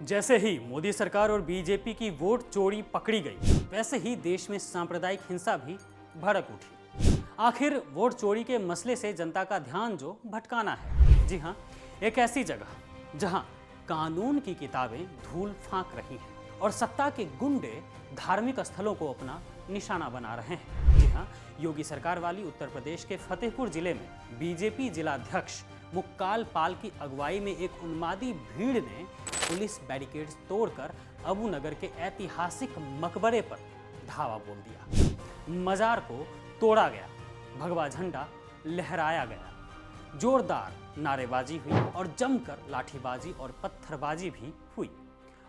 जैसे ही मोदी सरकार और बीजेपी की वोट चोरी पकड़ी गई, वैसे ही देश में सांप्रदायिक हिंसा भी भड़क उठी। आखिर वोट चोरी के मसले से जनता का ध्यान जो भटकाना है। जी हाँ, एक ऐसी जगह जहां कानून की किताबें धूल फांक रही हैं और सत्ता के गुंडे धार्मिक स्थलों को अपना निशाना बना रहे हैं। जी हाँ, योगी सरकार वाली उत्तर प्रदेश के फतेहपुर जिले में बीजेपी जिलाध्यक्ष मुक्काल पाल की अगुवाई में एक उन्मादी भीड़ ने पुलिस बैरिकेड्स तोड़कर अबू नगर के ऐतिहासिक मकबरे पर धावा बोल दिया। मजार को तोड़ा गया, भगवा झंडा लहराया गया, जोरदार नारेबाजी हुई और जमकर लाठीबाजी और पत्थरबाजी भी हुई।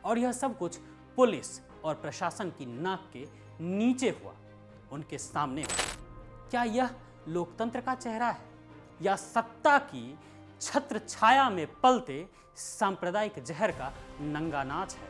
और यह सब कुछ पुलिस और प्रशासन की नाक के नीचे हुआ, उनके सामने हुआ। क्या यह लोकतंत्र का चेहरा है या सत्ता की छत्र छाया में पलते सांप्रदायिक जहर का नंगा नाच है?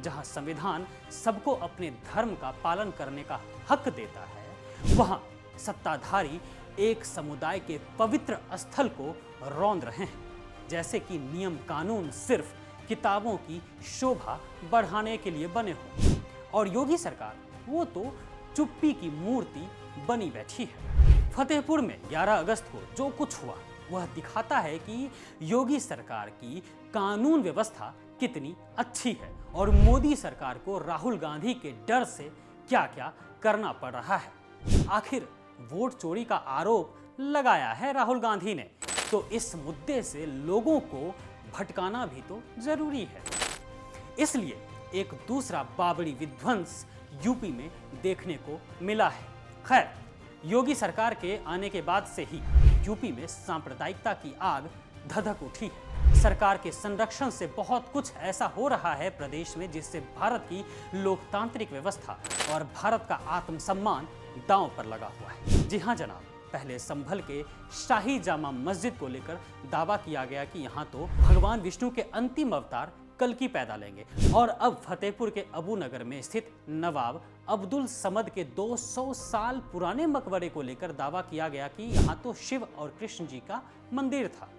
जहां संविधान सबको अपने धर्म का पालन करने का हक देता है, वहां सत्ताधारी एक समुदाय के पवित्र स्थल को रौंद रहे हैं, जैसे कि नियम कानून सिर्फ किताबों की शोभा बढ़ाने के लिए बने हों। और योगी सरकार वो तो चुप्पी की मूर्ति बनी बैठी है। फतेहपुर में 11 अगस्त को जो कुछ हुआ वह दिखाता है कि योगी सरकार की कानून व्यवस्था कितनी अच्छी है और मोदी सरकार को राहुल गांधी के डर से क्या-क्या करना पड़ रहा है। आखिर वोट चोरी का आरोप लगाया है राहुल गांधी ने, तो इस मुद्दे से लोगों को भटकाना भी तो जरूरी है। इसलिए एक दूसरा बाबरी विध्वंस यूपी में देखने को मिला है। खैर, योगी सरकार के आने के बाद से ही यूपी में सांप्रदायिकता की आग धधक उठी है। सरकार के संरक्षण से बहुत कुछ ऐसा हो रहा है प्रदेश में जिससे भारत की लोकतांत्रिक व्यवस्था और भारत का आत्मसम्मान दांव पर लगा हुआ है। जी हाँ जनाब, पहले संभल के शाही जामा मस्जिद को लेकर दावा किया गया कि यहाँ तो भगवान विष्णु के अंतिम अवतार कल्कि पैदा लेंगे, और अब फतेहपुर के अबू नगर में स्थित नवाब अब्दुल समद के 200 साल पुराने मकबरे को लेकर दावा किया गया कि यहाँ तो शिव और कृष्ण जी का मंदिर था,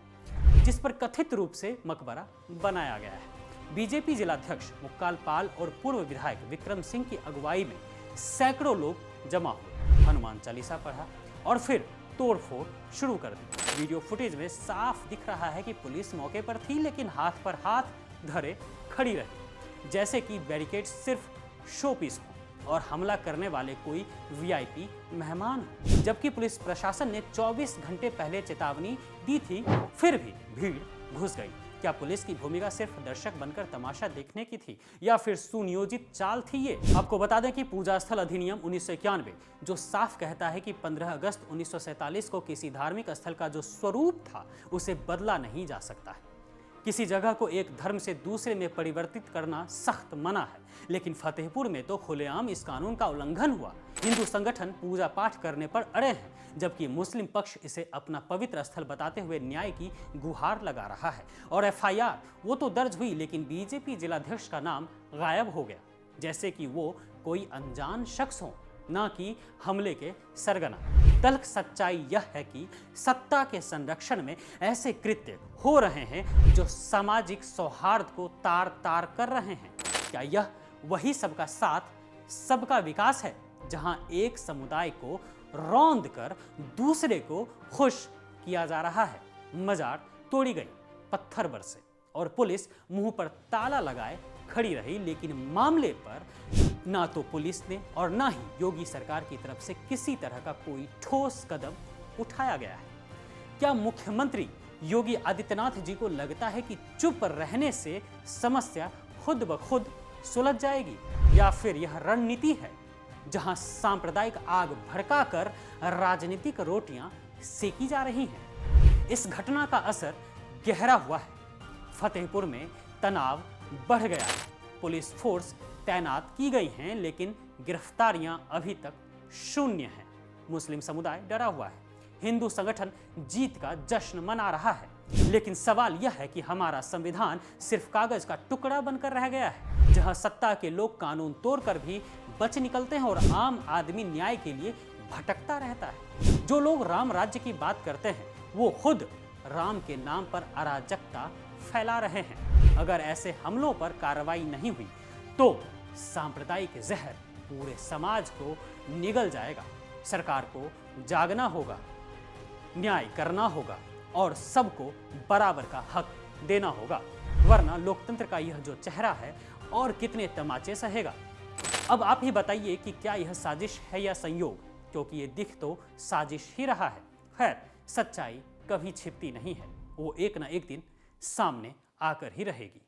जिस पर कथित रूप से मकबरा बनाया गया है। बीजेपी जिलाध्यक्ष मुक्काल पाल और पूर्व विधायक विक्रम सिंह की अगुवाई में सैकड़ों लोग जमा हुए, हनुमान चालीसा पढ़ा और फिर तोड़फोड़ शुरू कर दी। वीडियो फुटेज में साफ दिख रहा है कि पुलिस मौके पर थी, लेकिन हाथ पर हाथ धरे खड़ी रही, जैसे कि बैरिकेड सिर्फ शो पीस हो और हमला करने वाले कोई वीआईपी मेहमान हो। जबकि पुलिस प्रशासन ने 24 घंटे पहले चेतावनी दी थी, फिर भी भीड़ घुस गई। क्या पुलिस की भूमिका सिर्फ दर्शक बनकर तमाशा देखने की थी या फिर सुनियोजित चाल थी ये? आपको बता दें कि पूजा स्थल अधिनियम 1991 जो साफ कहता है कि 15 अगस्त 1947 को किसी धार्मिक स्थल का जो स्वरूप था उसे बदला नहीं जा सकता है। किसी जगह को एक धर्म से दूसरे में परिवर्तित करना सख्त मना है, लेकिन फतेहपुर में तो खुलेआम इस कानून का उल्लंघन हुआ। हिंदू संगठन पूजा पाठ करने पर अड़े हैं, जबकि मुस्लिम पक्ष इसे अपना पवित्र स्थल बताते हुए न्याय की गुहार लगा रहा है। और एफआईआर वो तो दर्ज हुई, लेकिन बीजेपी जिलाध्यक्ष का नाम गायब हो गया, जैसे कि वो कोई अनजान शख्स हो, ना कि हमले के सरगना। तल्ख सच्चाई यह है कि सत्ता के संरक्षण में ऐसे कृत्य हो रहे हैं जो सामाजिक सौहार्द को तार तार कर रहे हैं। क्या यह वही सबका साथ, सबका विकास है, जहां एक समुदाय को रौंद कर दूसरे को खुश किया जा रहा है? मजार तोड़ी गई, पत्थर बरसे और पुलिस मुंह पर ताला लगाए खड़ी रही, लेकिन मामले पर ना तो पुलिस ने और ना ही योगी सरकार की तरफ से किसी तरह का कोई ठोस कदम उठाया गया है। क्या मुख्यमंत्री योगी आदित्यनाथ जी को लगता है कि चुप रहने से समस्या खुद ब खुद सुलझ जाएगी, या फिर यह रणनीति है जहां सांप्रदायिक आग भड़काकर राजनीतिक रोटियां सेकी जा रही हैं? इस घटना का असर गहरा हुआ है। फतेहपुर में तनाव बढ़ गया है, पुलिस फोर्स तैनात की गई हैं, लेकिन गिरफ्तारियां अभी तक शून्य हैं। मुस्लिम समुदाय डरा हुआ है, हिंदू संगठन जीत का जश्न मना रहा है, लेकिन सवाल यह है कि हमारा संविधान सिर्फ कागज का टुकड़ा बनकर रह गया है, जहां सत्ता के लोग कानून तोड़कर भी बच निकलते हैं और आम आदमी न्याय के लिए भटकता रहता है। जो लोग राम राज्य की बात करते हैं वो खुद राम के नाम पर अराजकता फैला रहे हैं। अगर ऐसे हमलों पर कार्रवाई नहीं हुई तो सांप्रदायिक जहर पूरे समाज को निगल जाएगा। सरकार को जागना होगा, न्याय करना होगा और सबको बराबर का हक देना होगा, वरना लोकतंत्र का यह जो चेहरा है और कितने तमाचे सहेगा। अब आप ही बताइए कि क्या यह साजिश है या संयोग, क्योंकि ये दिख तो साजिश ही रहा है। खैर, सच्चाई कभी छिपती नहीं है, वो एक ना एक दिन सामने आकर ही रहेगी।